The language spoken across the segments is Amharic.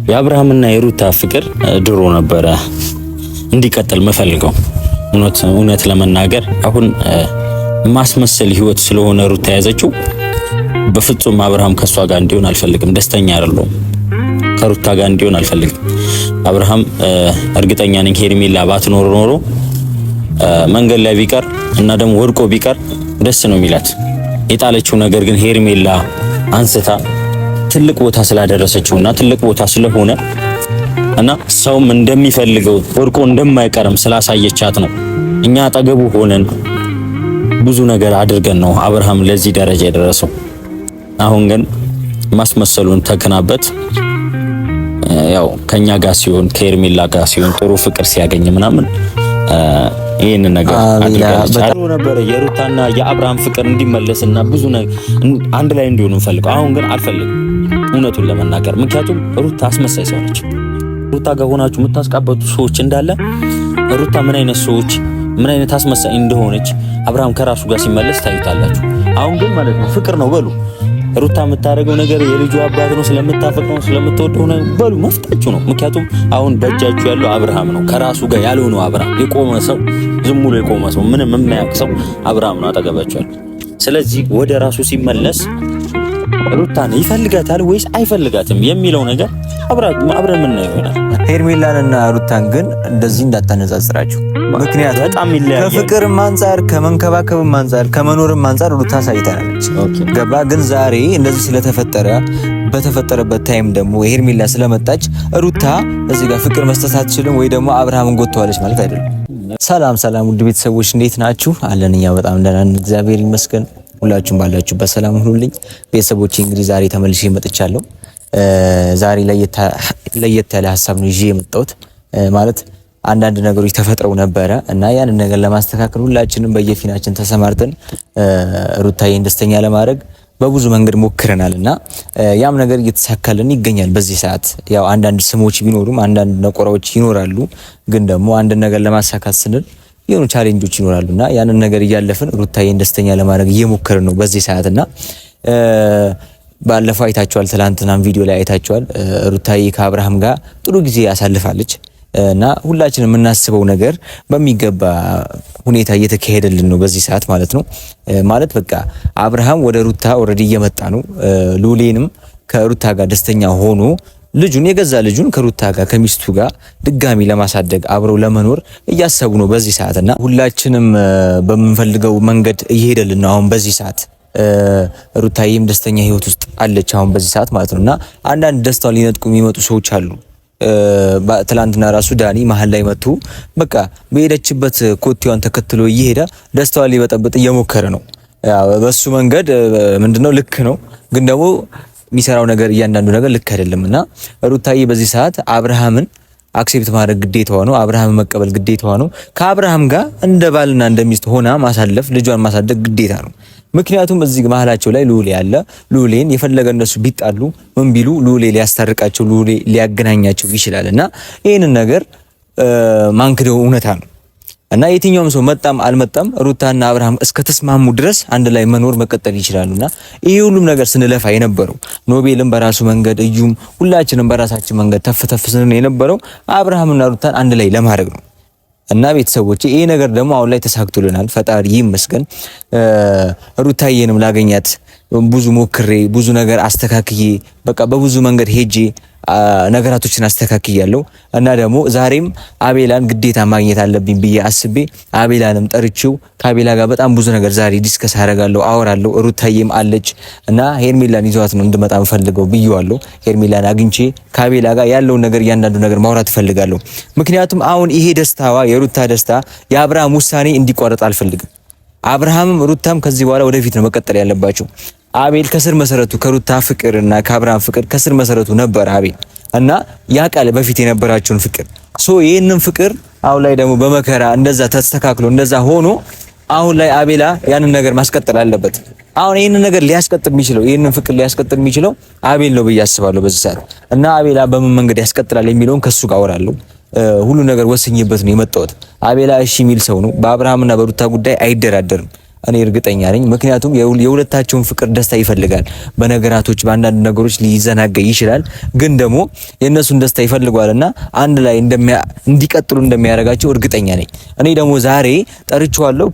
የአብርሃምና የሩታ ፍቅር ድሮ ነበረ እንዲቀጥል መፈልገው። እውነት ለመናገር አሁን ማስመሰል ህይወት ስለሆነ ሩታ ያዘችው። በፍጹም አብርሃም ከሷ ጋር እንዲሆን አልፈልግም። ደስተኛ አይደለም። ከሩታ ጋር እንዲሆን አልፈልግም። አብርሃም እርግጠኛ ነኝ ሄርሜላ ባትኖር ኖሮ መንገድ ላይ ቢቀር እና ደግሞ ወድቆ ቢቀር ደስ ነው የሚላት። የጣለችው ነገር ግን ሄርሜላ አንስታ ትልቅ ቦታ ስላደረሰችውና ትልቅ ቦታ ስለሆነ እና ሰውም እንደሚፈልገው ወድቆ እንደማይቀርም ስላሳየቻት ነው። እኛ አጠገቡ ሆነን ብዙ ነገር አድርገን ነው አብርሃም ለዚህ ደረጃ የደረሰው። አሁን ግን ማስመሰሉን ተከናበት ያው ከኛ ጋር ሲሆን ከሄርሜላ ጋር ሲሆን ጥሩ ፍቅር ሲያገኝ ምናምን ይሄን ነገር አድርገን ነበር የሩታና የአብርሃም ፍቅር እንዲመለስና ብዙ አንድ ላይ እንዲሆኑ ፈልገው። አሁን ግን አልፈልግም እውነቱን ለመናገር። ምክንያቱም ሩታ አስመሳይ ሰው ነች። ሩታ ጋር ሆናችሁ የምታስቃበጡ ሰዎች እንዳለ ሩታ ምን አይነት ሰዎች ምን አይነት አስመሳይ እንደሆነች አብርሃም ከራሱ ጋር ሲመለስ ታዩታላችሁ። አሁን ግን ማለት ነው ፍቅር ነው በሉ። ሩታ የምታደርገው ነገር የልጁ አባት ነው፣ ስለምታፈቅረው ስለምትወደው ነው በሉ፣ መፍታችሁ ነው። ምክንያቱም አሁን በእጃችሁ ያለው አብርሃም ነው፣ ከራሱ ጋር ያልሆነው አብርሃም፣ የቆመ ሰው፣ ዝም ብሎ የቆመ ሰው፣ ምንም የማያውቅ ሰው አብርሃም ነው አጠገባችሁ ያለው። ስለዚህ ወደ ራሱ ሲመለስ ሩታን ይፈልጋታል ወይስ አይፈልጋትም የሚለው ነገር አብረን ምን ነው ይሆናል። ሄርሜላንና ሩታን ግን እንደዚህ እንዳታነጻጽራችሁ። ምክንያቱም በጣም ይለያያል። ከፍቅርም አንፃር ከመንከባከብም አንፃር ከመኖርም አንፃር ሩታ ሳይታናለች። ገባ። ግን ዛሬ እንደዚህ ስለተፈጠረ በተፈጠረበት ታይም ደግሞ ሄርሜላ ስለመጣች ሩታ እዚህ ጋር ፍቅር መስጠት አትችልም ወይ ደግሞ አብርሃምን ጎትተዋለች ማለት አይደለም። ሰላም ውድ ቤተሰቦች እንዴት ናችሁ? አለን እኛ በጣም ደህና ነን፣ እግዚአብሔር ይመስገን። ሁላችሁም ባላችሁበት ሰላም ሁኑልኝ። ቤተሰቦቼ እንግዲህ ዛሬ ተመልሼ መጥቻለሁ። ዛሬ ለየት ያለ ሀሳብ ነው ይዤ የመጣሁት። ማለት አንዳንድ ነገሮች ተፈጥረው ነበረ እና ያንን ነገር ለማስተካከል ሁላችንም በየፊናችን ተሰማርተን ሩታዬን ደስተኛ ለማድረግ በብዙ መንገድ ሞክረናል እና ያም ነገር እየተሳካልን ይገኛል በዚህ ሰዓት። ያው አንዳንድ ስሞች ቢኖሩም አንዳንድ ነቆራዎች ይኖራሉ፣ ግን ደግሞ አንድ ነገር ለማሳካት ስንል የሆኑ ቻሌንጆች ይኖራሉና ያንን ነገር እያለፍን ሩታዬን ደስተኛ ለማድረግ እየሞከርን ነው በዚህ ሰዓትና ባለፈው አይታችኋል፣ ትላንትናም ቪዲዮ ላይ አይታችኋል። ሩታዬ ከአብርሃም ጋር ጥሩ ጊዜ ያሳልፋለች እና ሁላችንም የምናስበው ነገር በሚገባ ሁኔታ እየተካሄደልን ነው በዚህ ሰዓት ማለት ነው። ማለት በቃ አብርሃም ወደ ሩታ ኦልሬዲ እየመጣ ነው። ሉሌንም ከሩታ ጋር ደስተኛ ሆኖ ልጁን የገዛ ልጁን ከሩታ ጋር ከሚስቱ ጋር ድጋሚ ለማሳደግ አብረው ለመኖር እያሰቡ ነው በዚህ ሰዓት እና ሁላችንም በምንፈልገው መንገድ እየሄደልን ነው አሁን በዚህ ሰዓት። ሩታዬም ደስተኛ ህይወት ውስጥ አለች አሁን በዚህ ሰዓት ማለት ነውና አንዳንድ ደስታውን ሊነጥቁ የሚመጡ ሰዎች አሉ። ትላንትና ራሱ ዳኒ መሀል ላይ መጥቶ በቃ በሄደችበት ኮቴዋን ተከትሎ እየሄደ ደስታውን ሊበጠብጥ እየሞከረ ነው። በሱ መንገድ ምንድነው ልክ ነው፣ ግን ደግሞ የሚሰራው ነገር እያንዳንዱ ነገር ልክ አይደለምና ሩታዬ በዚህ ሰዓት አብርሃምን አክሴፕት ማድረግ ግዴታዋ ነው። አብርሃምን መቀበል ግዴታዋ ነው። ከአብርሃም ጋር እንደ ባልና እንደሚስት ሆና ማሳለፍ ልጇን ማሳደግ ግዴታ ነው። ምክንያቱም እዚህ መሀላቸው ላይ ሉሌ ያለ ሉሌን የፈለገ እነሱ ቢጣሉ ምን ቢሉ ሉሌ ሊያስታርቃቸው ሉሌ ሊያገናኛቸው ይችላልና ይሄንን ነገር ማንክደው እውነታ ነው እና የትኛውም ሰው መጣም አልመጣም ሩታና አብርሃም እስከተስማሙ ድረስ አንድ ላይ መኖር መቀጠል ይችላሉና ይሄ ሁሉም ነገር ስንለፋ የነበረው ኖቤልም በራሱ መንገድ እዩም ሁላችንም በራሳችን መንገድ ተፍተፍ ስንል የነበረው አብርሃምና ሩታን አንድ ላይ ለማድረግ ነው። እና ቤተሰቦቼ ይሄ ነገር ደግሞ አሁን ላይ ተሳክቶልናል፣ ፈጣሪ ይመስገን። ሩታዬንም ላገኛት ብዙ ሞክሬ ብዙ ነገር አስተካክዬ በቃ በብዙ መንገድ ሄጄ ነገራቶችን አስተካክያለሁ እና ደግሞ ዛሬም አቤላን ግዴታ ማግኘት አለብኝ ብዬ አስቤ አቤላንም ጠርቼው ከአቤላ ጋር በጣም ብዙ ነገር ዛሬ ዲስከስ አደርጋለሁ፣ አወራለሁ። ሩታዬም አለች እና ሄርሜላን ይዟት ነው እንድመጣ ፈልገው ብዬዋለሁ። ሄርሜላን አግኝቼ ከአቤላ ጋር ያለውን ነገር እያንዳንዱ ነገር ማውራት ፈልጋለሁ። ምክንያቱም አሁን ይሄ ደስታዋ የሩታ ደስታ የአብርሃም ውሳኔ እንዲቋረጥ አልፈልግም። አብርሃምም ሩታም ከዚህ በኋላ ወደፊት ነው መቀጠል ያለባቸው። አቤል ከስር መሰረቱ ከሩታ ፍቅርና ከአብርሃም ፍቅር ከስር መሰረቱ ነበር አቤል እና ያ ቃል በፊት የነበራቸውን ፍቅር ይሄንን ፍቅር አሁን ላይ ደግሞ በመከራ እንደዛ ተስተካክሎ እንደዛ ሆኖ አሁን ላይ አቤላ ያንን ነገር ማስቀጠል አለበት። አሁን ይሄንን ነገር ሊያስቀጥል የሚችለው ይሄንን ፍቅር ሊያስቀጥል የሚችለው አቤል ነው ብዬ አስባለሁ በዚህ ሰዓት እና አቤላ በምን መንገድ ያስቀጥላል የሚለውን ከሱ ጋር አወራለሁ። ሁሉ ነገር ወስኝበት ነው የመጣሁት። አቤላ እሺ የሚል ሰው ነው። በአብርሃምና በሩታ ጉዳይ አይደራደርም። እኔ እርግጠኛ ነኝ። ምክንያቱም የሁለታቸውን ፍቅር ደስታ ይፈልጋል። በነገራቶች በአንዳንድ ነገሮች ሊዘናጋ ይችላል፣ ግን ደግሞ የእነሱን ደስታ ይፈልጓልና አንድ ላይ እንዲቀጥሉ እንደሚያደርጋቸው እርግጠኛ ነኝ። እኔ ደግሞ ዛሬ ጠርቼዋለሁ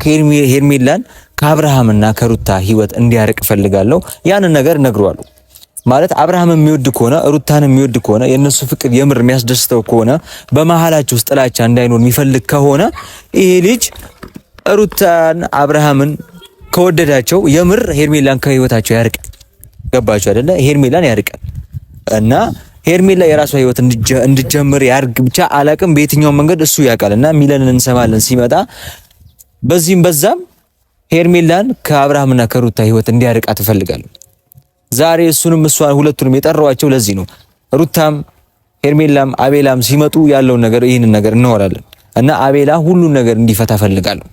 ሄርሜላን ከአብርሃምና ከሩታ ህይወት እንዲያርቅ እፈልጋለሁ። ያንን ነገር እነግረዋለሁ። ማለት አብርሃም የሚወድ ከሆነ ሩታን የሚወድ ከሆነ የነሱ ፍቅር የምር የሚያስደስተው ከሆነ በመሃላቸው ውስጥ ጥላቻ እንዳይኖር የሚፈልግ ከሆነ ይሄ ልጅ ሩታን አብርሃምን ከወደዳቸው የምር ሄርሜላን ከህይወታቸው ያርቃል። ገባችሁ አይደለ? ሄርሜላን ያርቃል እና ሄርሜላ የራሷ ህይወት እንድጀምር ያርግ። ብቻ አላቅም በየትኛው መንገድ እሱ ያውቃልና ሚለንን እንሰማለን ሲመጣ። በዚህም በዛም ሄርሜላን ከአብርሃምና ከሩታ ህይወት እንዲያርቃ ትፈልጋለሁ። ዛሬ እሱንም እሷን ሁለቱንም የጠራዋቸው ለዚህ ነው። ሩታም ሄርሜላም አቤላም ሲመጡ ያለውን ነገር ይህንን ነገር እናወራለን እና አቤላ ሁሉን ነገር እንዲፈታ ፈልጋለሁ።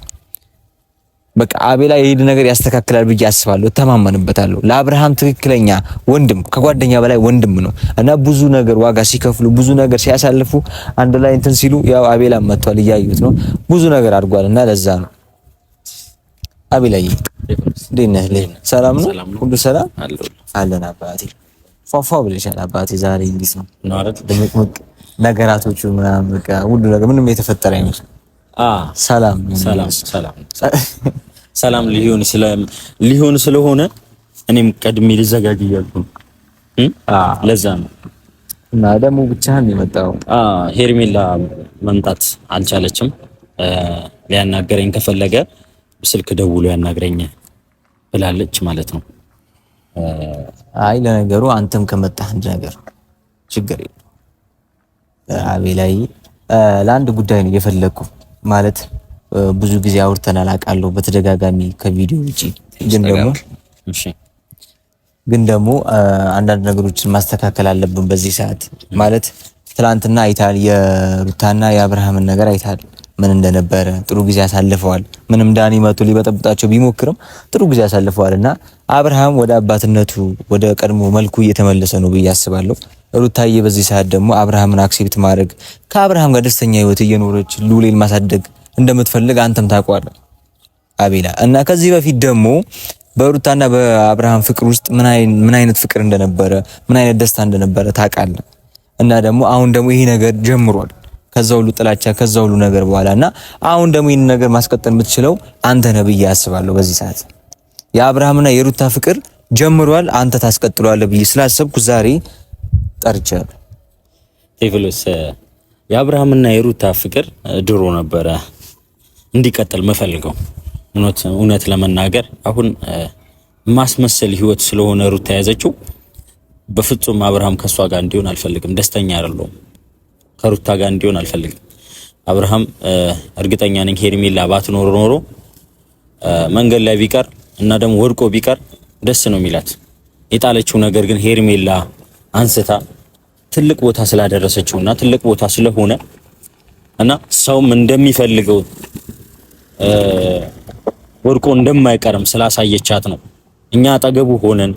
በቃ አቤላ ይሄን ነገር ያስተካክላል ብዬ አስባለሁ፣ ተማመንበታለሁ። ለአብርሃም ትክክለኛ ወንድም ከጓደኛ በላይ ወንድም ነው እና ብዙ ነገር ዋጋ ሲከፍሉ ብዙ ነገር ሲያሳልፉ አንድ ላይ እንትን ሲሉ ያው አቤላ መጥቷል፣ እያዩት ነው። ብዙ ነገር አድርጓል እና ለዛ ነው አቤላዬ እንዴት ነህ? ሰላም ነው? ሁሉ ሰላም አለን አባቴ። ፏፏ ብለሻል አባቴ። ዛሬ እንዴት ነው ድምቅምቅ ነገራቶቹ ምናምን በቃ ሁሉ ነገር ምንም የተፈጠረ አይመስልም። ሰላም ሊሆን ስለሆነ እኔም ቀድሜ ልዘጋጅ እያልኩ ነው። ለዛ ነው እና ደግሞ ብቻህን የመጣው። ሄርሜላ መምጣት አልቻለችም። ሊያናገረኝ ከፈለገ ስልክ ደውሎ ያናግረኝ ብላለች ማለት ነው። አይ ለነገሩ አንተም ከመጣህ አንድ ነገር ችግር የለም አቤላይ። ለአንድ ጉዳይ ነው የፈለኩ ማለት ብዙ ጊዜ አውርተናል አውቃለሁ በተደጋጋሚ ከቪዲዮ ውጪ፣ ግን ደግሞ አንዳንድ ነገሮችን ማስተካከል አለብን በዚህ ሰዓት። ማለት ትላንትና አይታል የሩታና የአብርሃምን ነገር አይታል ምን እንደነበረ። ጥሩ ጊዜ አሳልፈዋል። ምንም ዳኒ መቶ ሊበጠብጣቸው ቢሞክርም ጥሩ ጊዜ አሳልፈዋልና አብርሃም ወደ አባትነቱ ወደ ቀድሞ መልኩ እየተመለሰ ነው ብዬ አስባለሁ። ሩታዬ በዚህ ሰዓት ደግሞ አብርሃምን አክሴፕት ማድረግ ከአብርሃም ጋር ደስተኛ ህይወት እየኖረች ሉሌን ማሳደግ እንደምትፈልግ አንተም ታውቀዋለህ አቤላ። እና ከዚህ በፊት ደግሞ በሩታና በአብርሃም ፍቅር ውስጥ ምን አይነት ፍቅር እንደነበረ ምን አይነት ደስታ እንደነበረ ታውቃለህ። እና ደግሞ አሁን ደግሞ ይሄ ነገር ጀምሯል ከዛ ሁሉ ጥላቻ ከዛ ሁሉ ነገር በኋላና አሁን ደግሞ ይሄን ነገር ማስቀጠል የምትችለው አንተ ነህ ብዬ አስባለሁ። በዚህ ሰዓት የአብርሃምና የሩታ ፍቅር ጀምሯል፣ አንተ ታስቀጥለዋለህ ብዬ ስላሰብኩ ዛሬ ጠርቻለሁ። ቴቭሎስ የአብርሃምና የሩታ ፍቅር ድሮ ነበረ እንዲቀጥል መፈልገው። እውነት ለመናገር አሁን ማስመሰል ህይወት ስለሆነ ሩታ ያዘችው። በፍጹም አብርሃም ከሷ ጋር እንዲሆን አልፈልግም። ደስተኛ አይደለሁም። ከሩታ ጋር እንዲሆን አልፈልግም። አብርሃም እርግጠኛ ነኝ ሄርሜላ ባትኖር ኖሮ መንገድ ላይ ቢቀር እና ደግሞ ወድቆ ቢቀር ደስ ነው የሚላት። የጣለችው ነገር ግን ሄርሜላ አንስታ ትልቅ ቦታ ስላደረሰችውና ትልቅ ቦታ ስለሆነ እና ሰውም እንደሚፈልገው ወድቆ እንደማይቀርም ስላሳየቻት ነው። እኛ አጠገቡ ሆነን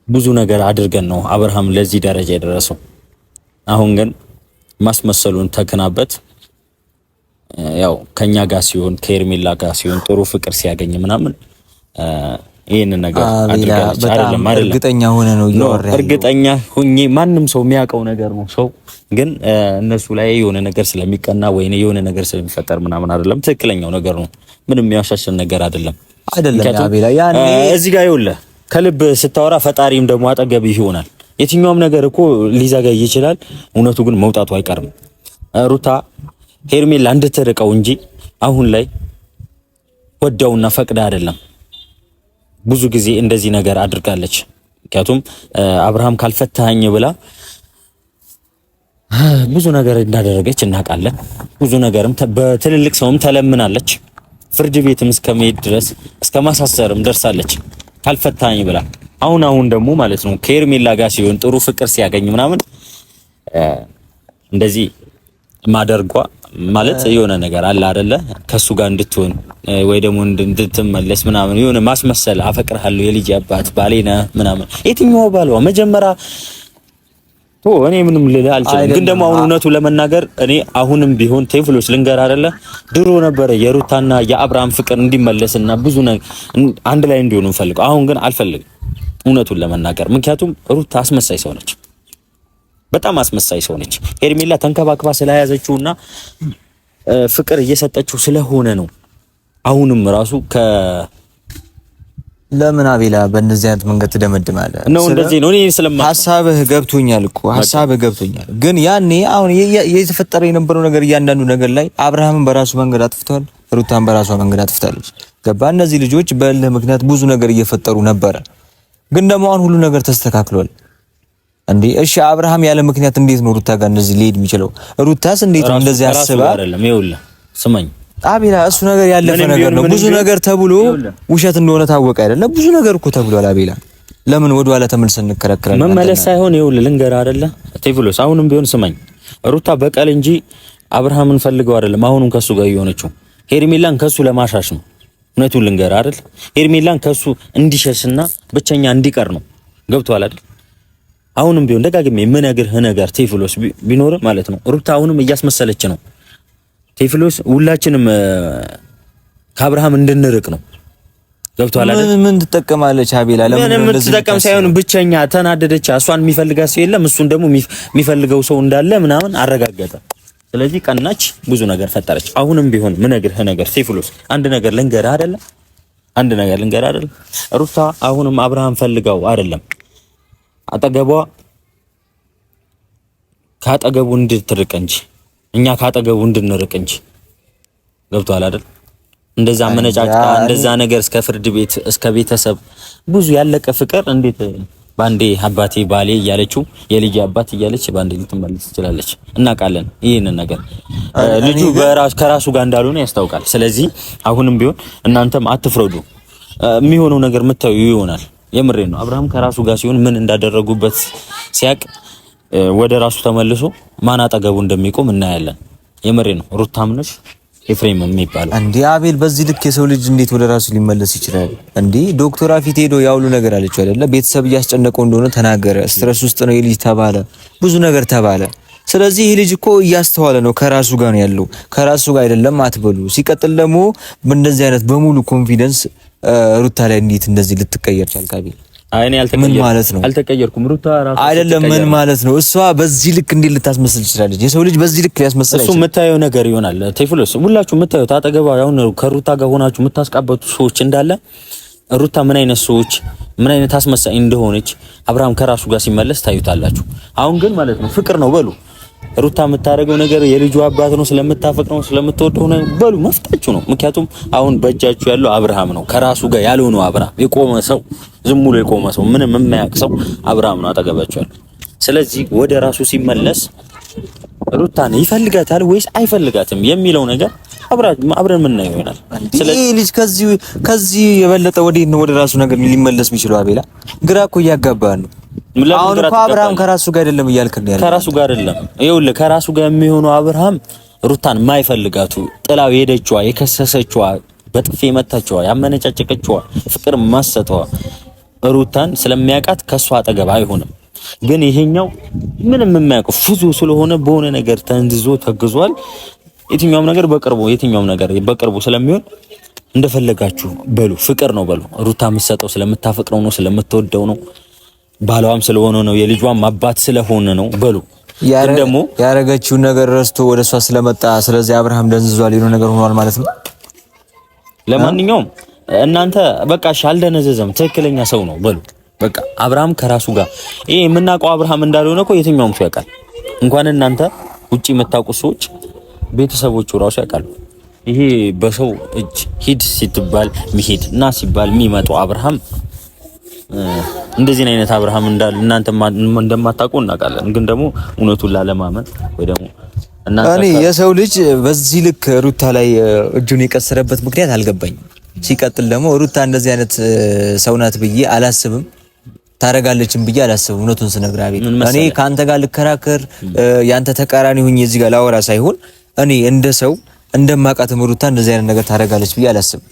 ብዙ ነገር አድርገን ነው አብርሃም ለዚህ ደረጃ የደረሰው። አሁን ግን ማስመሰሉን ተከናበት ያው ከኛ ጋር ሲሆን ከሄርሜላ ጋር ሲሆን ጥሩ ፍቅር ሲያገኝ ምናምን ይሄን ነገር አድርጋለች። አይደለም እርግጠኛ ሆነ ነው ይወራ። እርግጠኛ ሁኚ ማንም ሰው የሚያውቀው ነገር ነው። ሰው ግን እነሱ ላይ የሆነ ነገር ስለሚቀና ወይ የሆነ ነገር ስለሚፈጠር ምናምን አይደለም። ትክክለኛው ነገር ነው። ምንም የሚያሻሽል ነገር አይደለም። አቤላ ያኔ እዚህ ጋር ይኸውልህ ከልብ ስታወራ ፈጣሪም ደግሞ አጠገብህ ይሆናል። የትኛውም ነገር እኮ ሊዘጋይ ይችላል። እውነቱ ግን መውጣቱ አይቀርም። ሩታ ሄርሜላ እንድትርቀው እንጂ አሁን ላይ ወዳውና ፈቅዳ አይደለም። ብዙ ጊዜ እንደዚህ ነገር አድርጋለች። ምክንያቱም አብርሃም ካልፈታኝ ብላ ብዙ ነገር እንዳደረገች እናውቃለን። ብዙ ነገርም በትልልቅ ሰውም ተለምናለች። ፍርድ ቤትም እስከመሄድ ድረስ እስከ ማሳሰርም ደርሳለች ካልፈታኝ ብላ። አሁን ደግሞ ማለት ነው ከሄርሜላ ጋር ሲሆን ጥሩ ፍቅር ሲያገኝ ምናምን እንደዚህ ማደርጓ ማለት የሆነ ነገር አለ አይደለ? ከሱ ጋር እንድትሆን ወይ ደግሞ እንድትመለስ ምናምን የሆነ ማስመሰል አፈቅርሃለሁ የልጅ አባት ባሌ ነህ ምናምን። የትኛው ባሏ መጀመሪያ እኔ ምንም ልል አልችልም። ግን ደግሞ አሁን እውነቱ ለመናገር እኔ አሁንም ቢሆን ቴዎፍሎስ ልንገር አይደለ ድሮ ነበረ የሩታና የአብርሃም ፍቅር እንዲመለስና ብዙ አንድ ላይ እንዲሆኑ እንፈልገው። አሁን ግን አልፈልግም እውነቱን ለመናገር ምክንያቱም ሩታ አስመሳይ ሰው ነች፣ በጣም አስመሳይ ሰው ነች። ሄርሜላ ተንከባክባ ስለያዘችውና ፍቅር እየሰጠችው ስለሆነ ነው። አሁንም ራሱ ለምን አቤላ በእንደዚህ አይነት መንገድ ትደመድማለህ? ነው እንደዚህ ነው። እኔ ሐሳብህ ገብቶኛል እኮ ሐሳብህ ገብቶኛል። ግን ያኔ አሁን የተፈጠረ የነበረው ነገር እያንዳንዱ ነገር ላይ አብርሃምን በራሱ መንገድ አጥፍቷል፣ ሩታን በራሷ መንገድ አጥፍታለች። ገባ? እነዚህ ልጆች በእልህ ምክንያት ብዙ ነገር እየፈጠሩ ነበረ። ግን ደግሞ አሁን ሁሉ ነገር ተስተካክሏል። እንዴ እሺ አብርሃም ያለ ምክንያት እንዴት ነው ሩታ ጋር እንደዚህ ሊሄድ የሚችለው? ሩታስ እንዴት ነው እንደዚህ አስባ? አይደለም ይኸውልህ ስማኝ አቤላ እሱ ነገር ያለፈ ነገር ነው። ብዙ ነገር ተብሎ ውሸት እንደሆነ ታወቀ አይደለም? ብዙ ነገር እኮ ተብሏል አቤላ። ለምን ወደ ኋላ ተመልሰን እንከራከራለን? መመለስ ሳይሆን ይኸውልህ ልንገርህ አይደለ ቴዎፍሎስ፣ አሁንም ቢሆን ስማኝ፣ ሩታ በቀል እንጂ አብርሃምን ፈልገው አይደለም አሁንም ከሱ ጋር እየሆነችው። ሄርሜላን ከሱ ለማሻሽ ነው። እውነቱን ልንገርህ አይደል? ሄርሜላን ከሱ እንዲሸሽና ብቸኛ እንዲቀር ነው። ገብቶሃል አይደል? አሁንም ቢሆን ደጋግሜ የምነግርህ ነገር ቴዎፍሎስ ቢኖር ማለት ነው ሩታ አሁንም እያስመሰለች ነው። ቴዎፍሎስ ሁላችንም ከአብርሃም እንድንርቅ ነው። ገብቶሃል አይደል? ምን ትጠቀማለች አቤላ? ለምን እንደዚህ ተጠቀም ሳይሆን ብቸኛ ተናደደች። እሷን የሚፈልጋት ሰው የለም፣ እሱን ደግሞ የሚፈልገው ሰው እንዳለ ምናምን አረጋገጠ። ስለዚህ ቀናች፣ ብዙ ነገር ፈጠረች። አሁንም ቢሆን ምነግርህ ነገር ቴዎፍሎስ አንድ ነገር ልንገርህ አይደለም ሩታ አሁንም አብርሃም ፈልጋው አይደለም ካጠገቡ እንድትርቅ እንጂ እኛ ካጠገቡ እንድንርቅ እንጂ። ገብቶሃል አይደል? እንደዛ መነጫጭቃ እንደዛ ነገር እስከ ፍርድ ቤት እስከ ቤተሰብ ብዙ ያለቀ ፍቅር እንዴት ባንዴ አባቴ ባሌ እያለችው የልጅ አባት እያለች ባንዴ ልትመለስ ትችላለች? እናውቃለን ይሄንን ነገር። ልጁ ከራሱ ጋር እንዳልሆነ ያስታውቃል። ስለዚህ አሁንም ቢሆን እናንተም አትፍረዱ። የሚሆነው ነገር የምታዩ ይሆናል። የምሬን ነው። አብርሃም ከራሱ ጋር ሲሆን ምን እንዳደረጉበት ሲያቅ ወደ ራሱ ተመልሶ ማን አጠገቡ እንደሚቆም እናያለን። የምሬን ነው። ሩታም ነሽ ኤፍሬም የሚባለው እንዴ አቤል፣ በዚህ ልክ የሰው ልጅ እንዴት ወደ ራሱ ሊመለስ ይችላል? እንዴ ዶክተር ፊት ሄዶ ያውሉ ነገር አለችው አይደለ? ቤተሰብ እያስጨነቀው እንደሆነ ተናገረ። ስትረስ ውስጥ ነው የልጅ ተባለ፣ ብዙ ነገር ተባለ። ስለዚህ ይሄ ልጅ እኮ እያስተዋለ ነው፣ ከራሱ ጋር ነው ያለው። ከራሱ ጋር አይደለም አትበሉ። ሲቀጥል ደግሞ በእንደዚህ አይነት በሙሉ ኮንፊደንስ ሩታ ላይ እንዴት እንደዚህ ልትቀየር ቻልክ አቤል? ምን ማለት ነው? አልተቀየርኩም። ሩታ ራሱ አይደለም ምን ማለት ነው? እሷ በዚህ ልክ እንዴት ልታስመስል ትችላለች? የሰው ልጅ በዚህ ልክ ሊያስመስል አይችልም። እሱ የምታየው ነገር ይሆናል ቴዎፍሎስ። ሁላችሁ የምታዩት አጠገባ አሁን ከሩታ ጋር ሆናችሁ የምታስቃበጡ ሰዎች እንዳለ ሩታ ምን አይነት ሰዎች ምን አይነት አስመሳይ እንደሆነች አብርሃም ከራሱ ጋር ሲመለስ ታዩታላችሁ። አሁን ግን ማለት ነው ፍቅር ነው በሉ። ሩታ የምታደርገው ነገር የልጁ አባት ነው፣ ስለምታፈቅረው ስለምትወደው ነው በሉ። መፍታችሁ ነው። ምክንያቱም አሁን በእጃችሁ ያለው አብርሃም ነው፣ ከራሱ ጋር ያልሆነው አብርሃም፣ የቆመ ሰው፣ ዝም ብሎ የቆመ ሰው፣ ምንም የማያውቅ ሰው አብርሃም ነው አጠገባችሁ ያለው። ስለዚህ ወደ ራሱ ሲመለስ ሩታን ይፈልጋታል ወይስ አይፈልጋትም የሚለው ነገር አብረን የምናየው ይሆናል። ስለዚህ ልጅ ከዚህ የበለጠ ወዴት ነው ወደ ራሱ ነገር ሊመለስ የሚችለው? አቤላ ግራ እኮ እያጋባህ ነው። አሁን እኮ አብርሃም ከራሱ ጋር አይደለም እያልክ ነው ያለው። ከራሱ ጋር አይደለም። ይኸውልህ ከራሱ ጋር የሚሆነው አብርሃም ሩታን ማይፈልጋቱ ጥላው ሄደችዋ፣ የከሰሰችዋ፣ በጥፌ መታችዋ፣ ያመነጫጨቀችዋ፣ ፍቅር ማሰጠዋ ሩታን ስለሚያውቃት ከሷ አጠገብ አይሆንም። ግን ይሄኛው ምንም የማያውቀው ፍዙ ስለሆነ በሆነ ነገር ተንዝዞ ተግዟል። የትኛውም ነገር በቅርቡ ስለሚሆን እንደፈለጋችሁ በሉ። ፍቅር ነው በሉ። ሩታ የምትሰጠው ስለምታፈቅረው ነው፣ ስለምትወደው ነው፣ ባሏም ስለሆነ ነው፣ የልጇም አባት ስለሆነ ነው በሉ። ደግሞ ያረጋችው ነገር ረስቶ ወደሷ ስለመጣ ስለዚህ አብርሃም ደንዝዟል ይሉ ነገር ሆኗል ማለት ነው። ለማንኛውም እናንተ በቃ አልደነዘዘም፣ ትክክለኛ ሰው ነው በሉ። በቃ አብርሃም ከራሱ ጋር ይሄ የምናውቀው አብርሃም እንዳልሆነ እኮ የትኛውም ሰው ያውቃል። እንኳን እናንተ ውጪ የምታውቁ ሰዎች ቤተሰቦቹ ራሱ ያውቃሉ። ይሄ በሰው እጅ ሂድ ሲባል የሚሄድ እና ሲባል የሚመጣው አብርሃም እንደዚህ አይነት አብርሃም እንዳል እናንተ እንደማታውቁ እናውቃለን። ግን ደግሞ እውነቱን ላለማመን ወይ ደግሞ እኔ የሰው ልጅ በዚህ ልክ ሩታ ላይ እጁን የቀሰረበት ምክንያት አልገባኝም። ሲቀጥል ደግሞ ሩታ እንደዚህ አይነት ሰው ናት ብዬ አላስብም፣ ታረጋለችም ብዬ አላስብም። እውነቱን ስነግር አቤት እኔ ካንተ ጋር ልከራከር ያንተ ተቃራኒ ሆኜ እዚህ ጋር ላወራ ሳይሆን እኔ እንደ ሰው እንደማውቃት ሩታ እንደዚህ አይነት ነገር ታረጋለች ብዬ አላስብም።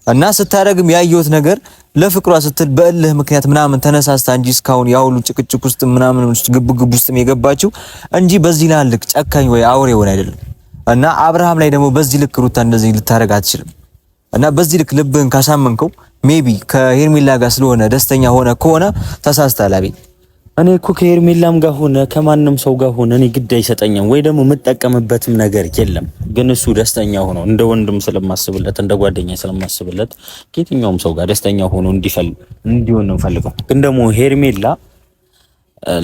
እና ስታረግም ያየሁት ነገር ለፍቅሯ ስትል በእልህ ምክንያት ምናምን ተነሳስታ እንጂ እስካሁን ያውሉ ጭቅጭቅ ውስጥ ምናምን ውስጥ ግብግብ ውስጥም የገባችው እንጂ በዚህ ልክ ጨካኝ ወይ አውሬ ሆነ አይደለም። እና አብርሃም ላይ ደግሞ በዚህ ልክ ሩታ እንደዚህ ልታረግ አትችልም። እና በዚህ ልክ ልብህን ካሳመንከው ሜቢ ከሄርሜላ ጋር ስለሆነ ደስተኛ ሆነ ከሆነ ተሳስተሃል አቤል። እኔ እኮ ከሄርሜላም ጋር ሆነ ከማንም ሰው ጋር ሆነ እኔ ግድ አይሰጠኝም ወይ ደግሞ የምጠቀምበትም ነገር የለም። ግን እሱ ደስተኛ ሆኖ እንደ ወንድም ስለማስብለት እንደ ጓደኛ ስለማስብለት ከየትኛውም ሰው ጋር ደስተኛ ሆኖ እንዲሆን ነው ፈልገው። ግን ደግሞ ሄርሜላ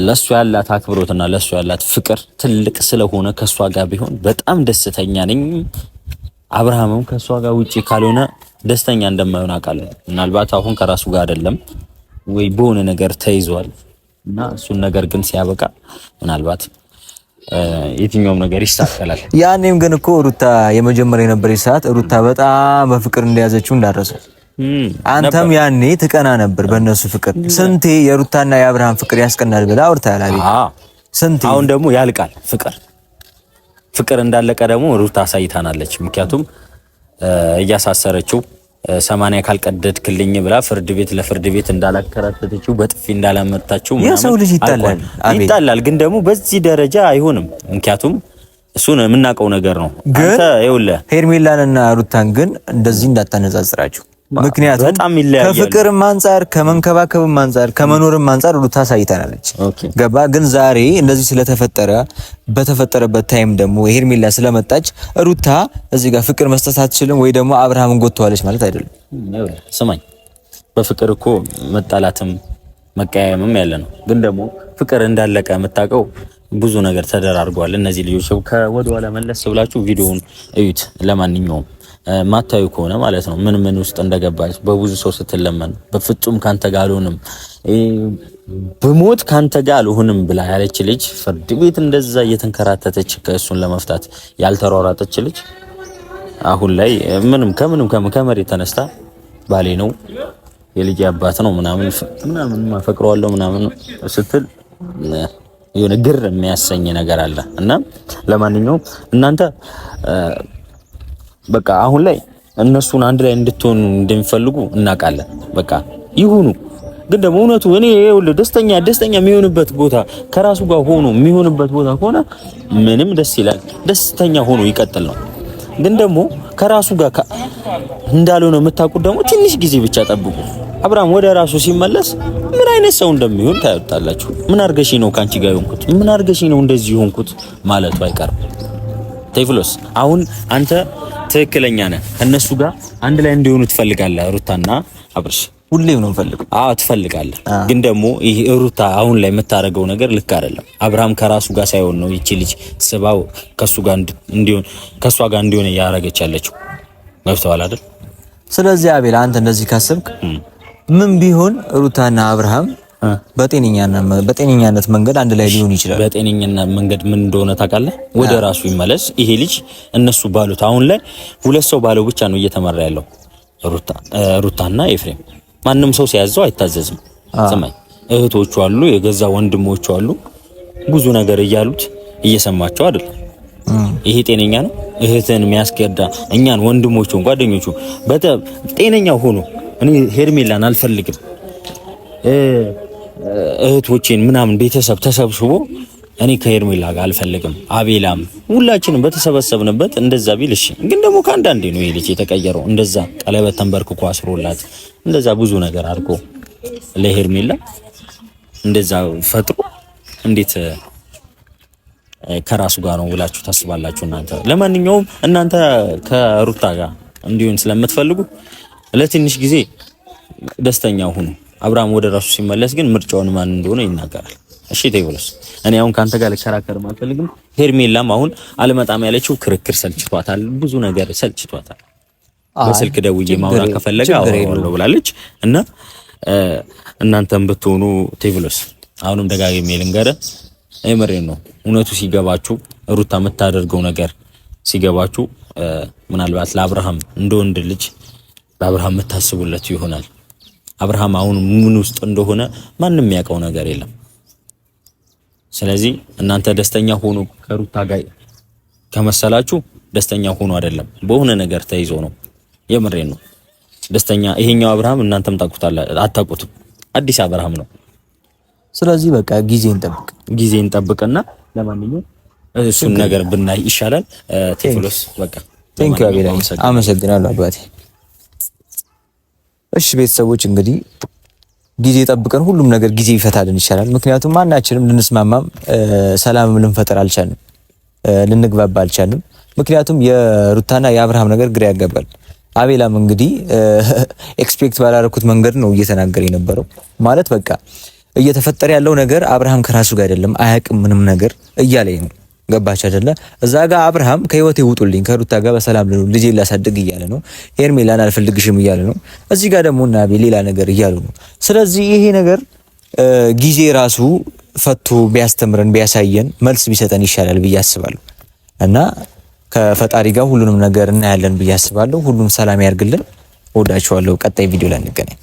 ለሱ ያላት አክብሮትና ለሱ ያላት ፍቅር ትልቅ ስለሆነ ከሷ ጋር ቢሆን በጣም ደስተኛ ነኝ። አብርሃምም ከሷ ጋር ውጪ ካልሆነ ደስተኛ እንደማይሆን አውቃለሁ። ምናልባት አሁን ከራሱ ጋር አይደለም ወይ በሆነ ነገር ተይዟል እና እሱን ነገር ግን ሲያበቃ ምናልባት የትኛውም ነገር ይስተካከላል። ያኔም ግን እኮ ሩታ የመጀመሪያ የነበረ ሰዓት ሩታ በጣም በፍቅር እንደያዘችው እንዳረሰው አንተም ያኔ ትቀና ነበር በእነሱ ፍቅር። ስንቴ የሩታና የአብርሃም ፍቅር ያስቀናል ብላ አውርታል አይደል? ስንቴ። አሁን ደግሞ ያልቃል ፍቅር እንዳለቀ ደግሞ ሩታ አሳይታናለች። ምክንያቱም እያሳሰረችው 80 ካልቀደድክልኝ ብላ ለፍርድ ቤት እንዳላከራተተችው በጥፊ እንዳላመጣችው የሰው ልጅ ይጣላል። ግን ደግሞ በዚህ ደረጃ አይሆንም። ምክንያቱም እሱን የምናውቀው ነገር ነው። አንተ ይኸውልህ ሄርሜላንና ሩታን ግን እንደዚህ እንዳታነጻጽራችሁ። ምክንያቱም ከፍቅርም አንፃር ከመንከባከብም አንፃር ከመኖርም አንፃር ሩታ አሳይታናለች። ገባ? ግን ዛሬ እንደዚህ ስለተፈጠረ በተፈጠረበት ታይም ደግሞ ሄርሜላ ስለመጣች ሩታ እዚህ ጋር ፍቅር መስጠት አትችልም ወይ ደግሞ አብርሃምን ጎትተዋለች ማለት አይደለም። ስማኝ፣ በፍቅር እኮ መጣላትም መቀያየምም ያለ ነው። ግን ደግሞ ፍቅር እንዳለቀ የምታውቀው ብዙ ነገር ተደራርጓል። እነዚህ ልጆች ከወደኋላ መለስ ብላችሁ ቪዲዮውን እዩት። ለማንኛውም ማታዩ ከሆነ ማለት ነው ምን ውስጥ እንደገባች በብዙ ሰው ስትለመን በፍጹም ካንተ ጋር አልሆንም በሞት ካንተ ጋር አልሆንም ብላ ያለች ልጅ ፍርድ ቤት እንደዛ እየተንከራተተች ከእሱን ለመፍታት ያልተሯሯጠች ልጅ አሁን ላይ ከመሬት ተነስታ ባሌ ነው የልጅ አባት ነው ምናምን ማፈቅረዋለሁ ምናምን ስትል የሆነ ግር የሚያሰኝ ነገር አለ። እና ለማንኛውም እናንተ በቃ አሁን ላይ እነሱን አንድ ላይ እንድትሆኑ እንደሚፈልጉ እናውቃለን። በቃ ይሁኑ። ግን ደግሞ እውነቱ እኔ ይኸውልህ ደስተኛ የሚሆንበት ቦታ ከራሱ ጋር ሆኖ የሚሆንበት ቦታ ከሆነ ምንም ደስ ይላል። ደስተኛ ሆኖ ይቀጥል ነው። ግን ደግሞ ከራሱ ጋር እንዳልሆነ የምታውቁት ደግሞ ትንሽ ጊዜ ብቻ ጠብቁ። አብርሃም ወደ ራሱ ሲመለስ ምን አይነት ሰው እንደሚሆን ታዩታላችሁ። ምን አርገሽ ነው ካንቺ ጋር የሆንኩት? ምን አርገሽ ነው እንደዚህ የሆንኩት ማለቱ አይቀርም። ቴፍሎስ አሁን አንተ ትክክለኛ ነህ። እነሱ ጋር አንድ ላይ እንዲሆኑ ትፈልጋለህ። ሩታና አብርሽ ሁሌም ነው ፈልገው። ትፈልጋለህ። ግን ደግሞ ይሄ ሩታ አሁን ላይ የምታረገው ነገር ልክ አይደለም። አብርሃም ከራሱ ጋር ሳይሆን ነው ይቺ ልጅ ስባው ከሱ ጋር እንዲሆን ከሷ ጋር እንዲሆን ያረጋች ያለችው። ገብቶሃል አይደል? ስለዚህ አቤል አንተ እንደዚህ ካሰብክ ምን ቢሆን ሩታና አብርሃም በጤነኛነት መንገድ አንድ ላይ ሊሆን ይችላል። በጤነኛነት መንገድ ምን እንደሆነ ታውቃለህ? ወደ ራሱ ይመለስ። ይሄ ልጅ እነሱ ባሉት አሁን ላይ ሁለት ሰው ባለው ብቻ ነው እየተመራ ያለው፣ ሩታና ኤፍሬም። ማንም ሰው ሲያዘው አይታዘዝም። ስማኝ፣ እህቶቹ አሉ፣ የገዛ ወንድሞቹ አሉ፣ ብዙ ነገር እያሉት እየሰማቸው አይደል? ይሄ ጤነኛ ነው? እህትን የሚያስገዳ እኛን ወንድሞቹን ጓደኞቹ ጤነኛ ሆኖ እኔ ሄርሜላን አልፈልግም እህቶቼን ምናምን ቤተሰብ ተሰብስቦ እኔ ከሄርሜላ ጋር አልፈልግም አቤላም ሁላችንም በተሰበሰብንበት እንደዛ ቢል እሺ። ግን ደግሞ ከአንዳንዴ ነው ይሄ ልጅ የተቀየረው። እንደዛ ቀለበት ተንበርክኮ አስሮላት እንደዛ ብዙ ነገር አድርጎ ለሄርሜላ እንደዛ ፈጥሮ እንዴት ከራሱ ጋር ነው ብላችሁ ታስባላችሁ እናንተ? ለማንኛውም እናንተ ከሩታ ጋር እንዲሆን ስለምትፈልጉ ለትንሽ ጊዜ ደስተኛ ሁኑ። አብርሃም ወደ ራሱ ሲመለስ ግን ምርጫውን ማን እንደሆነ ይናገራል። እሺ ቴዎሎስ፣ እኔ አሁን ካንተ ጋር ልከራከርም አልፈልግም። ሄርሜላም አሁን አልመጣም ያለችው ክርክር ሰልችቷታል፣ ብዙ ነገር ሰልችቷታል። በስልክ ደውዬ ማውራት ከፈለገ አወራለሁ ብላለች። እና እናንተም ብትሆኑ ቴዎሎስ፣ አሁንም ደጋግሜ ልንገርህ፣ አይመሬን ነው እውነቱ ሲገባችሁ፣ ሩታ የምታደርገው ነገር ሲገባችሁ፣ ምናልባት ለአብርሃም እንደ ወንድ ልጅ ለአብርሃም የምታስቡለት ይሆናል። አብርሃም አሁን ምን ውስጥ እንደሆነ ማንም የሚያውቀው ነገር የለም። ስለዚህ እናንተ ደስተኛ ሆኖ ከሩታ ጋር ከመሰላችሁ ደስተኛ ሆኖ አይደለም፣ በሆነ ነገር ተይዞ ነው። የምሬን ነው። ደስተኛ ይሄኛው አብርሃም እናንተም አታውቁትም። አዲስ አብርሃም ነው። ስለዚህ በቃ ጊዜ እንጠብቅና ለማንኛውም እሱን ነገር ብናይ ይሻላል። ቴዎፍሎስ በቃ ቴንክ ዩ አመሰግናለሁ አባቴ። እሺ ቤተሰቦች እንግዲህ ጊዜ ጠብቀን ሁሉም ነገር ጊዜ ይፈታልን ይሻላል። ምክንያቱም ማናችንም ልንስማማም ሰላምም ልንፈጠር አልቻልንም፣ ልንግባባ አልቻልንም። ምክንያቱም የሩታና የአብርሃም ነገር ግራ ያጋባል። አቤላም እንግዲህ ኤክስፔክት ባላረኩት መንገድ ነው እየተናገረ የነበረው። ማለት በቃ እየተፈጠረ ያለው ነገር አብርሃም ከራሱ ጋር አይደለም፣ አያውቅም ምንም ነገር እያለኝ ነው። ገባች አይደለ? እዛ ጋር አብርሃም ከህይወቴ ውጡልኝ፣ ከሩታ ጋር በሰላም ልኑ፣ ልጄ ላሳድግ እያለ ነው። ሄርሜላን አልፈልግሽም እያለ ነው። እዚህ ጋር ደግሞ እና ሌላ ነገር እያሉ ነው። ስለዚህ ይሄ ነገር ጊዜ ራሱ ፈቶ ቢያስተምረን ቢያሳየን መልስ ቢሰጠን ይሻላል ብዬ አስባለሁ። እና ከፈጣሪ ጋር ሁሉንም ነገር እናያለን ብዬ አስባለሁ። ሁሉም ሰላም ያርግልን። ወዳችኋለሁ። ቀጣይ ቪዲዮ ላይ እንገናኝ።